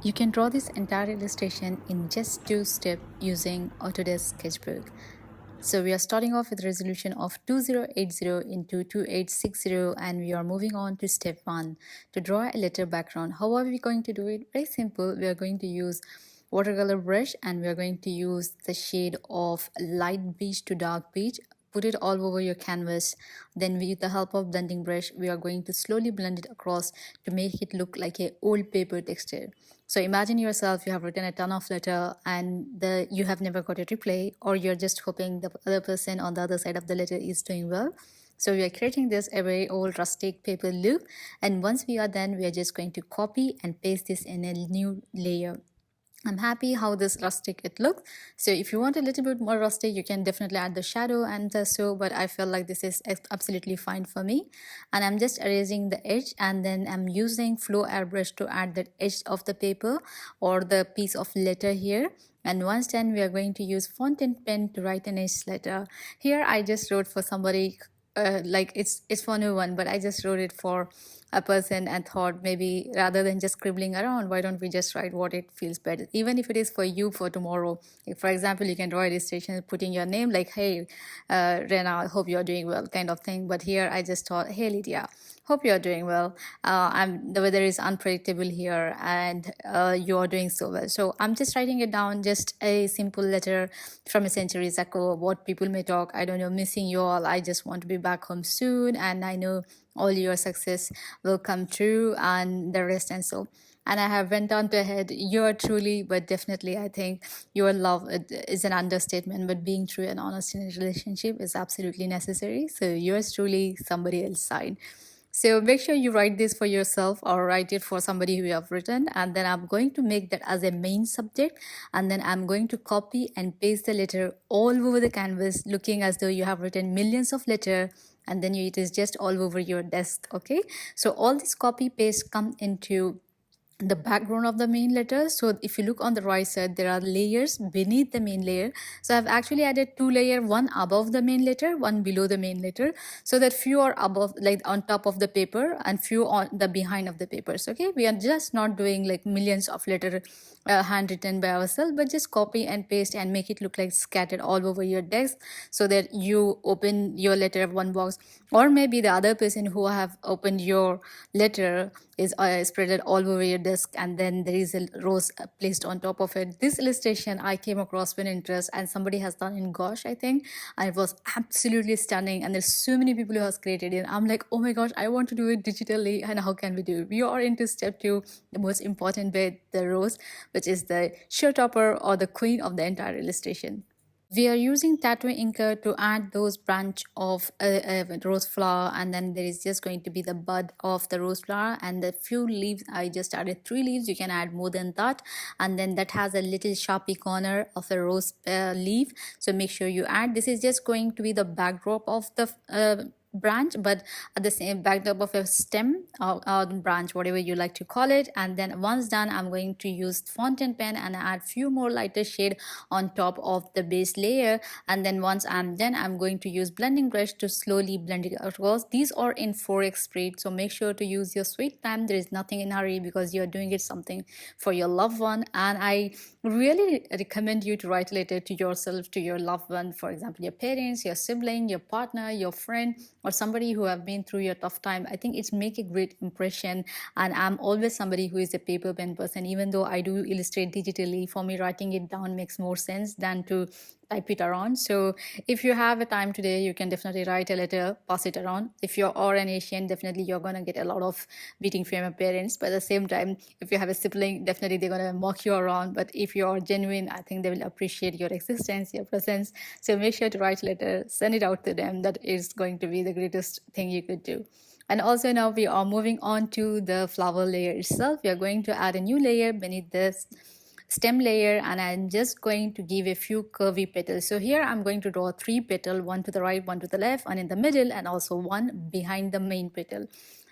You can draw this entire illustration in just 2 steps using Autodesk Sketchbook. So we are starting off with resolution of 2080 into 2860 and we are moving on to step 1 to draw a letter background. How are we going to do it? Very simple. We are going to use watercolor brush and we are going to use the shade of light beige to dark beige. Put it all over your canvas. Then with the help of blending brush, we are going to slowly blend it across to make it look like a old paper texture. So imagine yourself, you have written a ton of letter and you have never got a reply, or you're just hoping the other person on the other side of the letter is doing well. So we are creating this a very old rustic paper loop. And once we are done, we are just going to copy and paste this in a new layer. I'm happy how this rustic it looks. So if you want a little bit more rustic, you can definitely add the shadow and so, but I feel like this is absolutely fine for me. And I'm just erasing the edge and then I'm using flow airbrush to add the edge of the paper or the piece of letter here. And once done, we are going to use fountain pen to write an edge letter. Here I just wrote for somebody like it's for no one, but I just wrote it for a person and thought maybe rather than just scribbling around, why don't we just write what it feels better, even if it is for you for tomorrow. Like for example, you can draw a illustration putting your name like, hey Rena, I hope you're doing well, kind of thing. But here I just thought, hey Lydia, hope you're doing well. The weather is unpredictable here and you're doing so well. So I'm just writing it down, just a simple letter from a centuries ago, what people may talk, I don't know, missing you all, I just want to be back home soon, and I know all your success will come true, and the rest and so. And I have went on to ahead, you're truly, but definitely I think your love is an understatement, but being true and honest in a relationship is absolutely necessary. So yours truly, somebody else's side. So make sure you write this for yourself or write it for somebody who you have written. And then I'm going to make that as a main subject. And then I'm going to copy and paste the letter all over the canvas, looking as though you have written millions of letters. And then it is just all over your desk. Okay. So all this copy paste come into the background of the main letter. So if you look on the right side, there are layers beneath the main layer. So I've actually added 2 layers, one above the main letter, one below the main letter, so that few are above, like on top of the paper, and few on the behind of the papers. Okay, we are just not doing like millions of letter handwritten by ourselves, but just copy and paste and make it look like scattered all over your desk, so that you open your letter one box, or maybe the other person who have opened your letter is spread it all over your desk, and then there is a rose placed on top of it. This illustration I came across on Pinterest, and somebody has done in Gosh, I think, and it was absolutely stunning. And there's so many people who has created it. I'm like, oh my gosh, I want to do it digitally, and how can we do it? We are into step 2, the most important bit, the rose, which is the showtopper or the queen of the entire illustration. We are using tattoo inker to add those branch of a rose flower, and then there is just going to be the bud of the rose flower and the few leaves. I just added 3 leaves, you can add more than that. And then that has a little sharpie corner of a rose leaf, so make sure you add. This is just going to be the backdrop of the branch, but at the same backdrop of a stem or branch, whatever you like to call it. And then once done, I'm going to use fountain pen and add few more lighter shade on top of the base layer. And then once I'm done, I'm going to use blending brush to slowly blend it across. These are in 4x speed, so make sure to use your sweet time. There is nothing in hurry because you're doing it something for your loved one. And I really recommend you to write a letter to yourself, to your loved one, for example your parents, your sibling, your partner, your friend, or somebody who have been through your tough time. I think it's make a great impression. And I'm always somebody who is a paper pen person. Even though I do illustrate digitally, for me writing it down makes more sense than to type it around. So if you have a time today, you can definitely write a letter, pass it around. If you're or an Asian, definitely you're gonna get a lot of beating from your parents, but at the same time, if you have a sibling, definitely they're gonna mock you around. But if you're genuine, I think they will appreciate your existence, your presence. So make sure to write a letter, send it out to them. That is going to be the greatest thing you could do. And also now we are moving on to the flower layer itself. We are going to add a new layer beneath this stem layer, and I'm just going to give a few curvy petals. So here I'm going to draw 3 petals, one to the right, one to the left, one in the middle, and also one behind the main petal.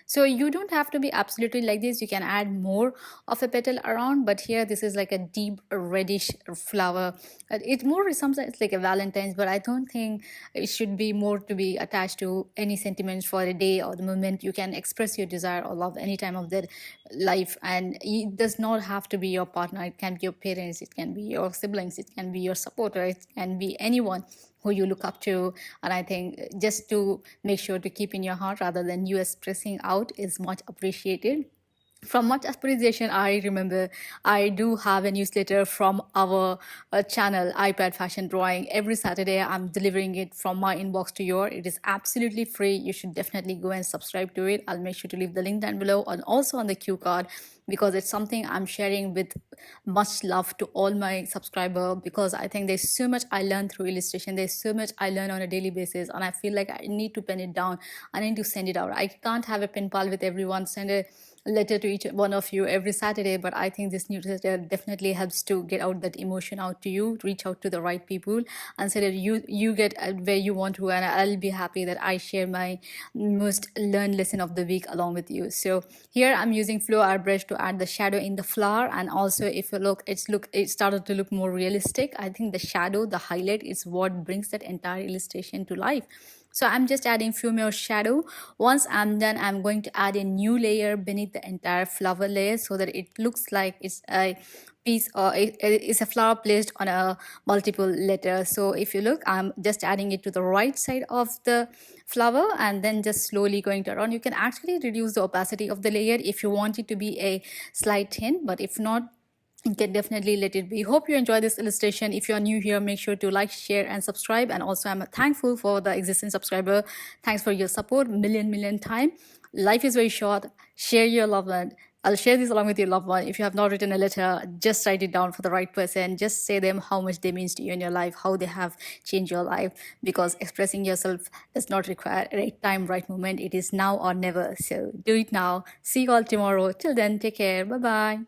So you don't have to be absolutely like this. You can add more of a petal around, but here this is like a deep reddish flower. It more resembles it's like a Valentine's, but I don't think it should be more to be attached to any sentiments for a day or the moment. You can express your desire or love any time of the life, and it does not have to be your partner. It can be your parents, it can be your siblings, it can be your supporter, it can be anyone who you look up to. And I think just to make sure to keep in your heart rather than you expressing out is much appreciated. From much appreciation, I remember I do have a newsletter from our channel, iPad Fashion Drawing. Every Saturday, I'm delivering it from my inbox to your. It is absolutely free. You should definitely go and subscribe to it. I'll make sure to leave the link down below and also on the cue card, because it's something I'm sharing with much love to all my subscriber, because I think there's so much I learn through illustration. There's so much I learn on a daily basis, and I feel like I need to pen it down. I need to send it out. I can't have a pen pal with everyone, send a letter to each one of you every Saturday, but I think this newsletter definitely helps to get out that emotion out to you, reach out to the right people, and so that you get where you want to. And I'll be happy that I share my most learned lesson of the week along with you. So here I'm using flow airbrush to add the shadow in the flower, and also if you look, it started to look more realistic. I think the shadow, the highlight is what brings that entire illustration to life. So I'm just adding few more shadow. Once I'm done, I'm going to add a new layer beneath the entire flower layer so that it looks like it's a piece, or it's a flower placed on a multiple letter. So if you look, I'm just adding it to the right side of the flower and then just slowly going to around. You can actually reduce the opacity of the layer if you want it to be a slight hint, but if not, you can definitely let it be. Hope you enjoy this illustration. If you are new here, make sure to like, share and subscribe. And also I'm thankful for the existing subscriber. Thanks for your support million time. Life is very short. Share your loved one. I'll share this along with your loved one. If you have not written a letter, just write it down for the right person. Just say them how much they means to you in your life, how they have changed your life, because expressing yourself does not require a right time, right moment. It is now or never. So do it now. See you all tomorrow. Till then, take care. Bye bye.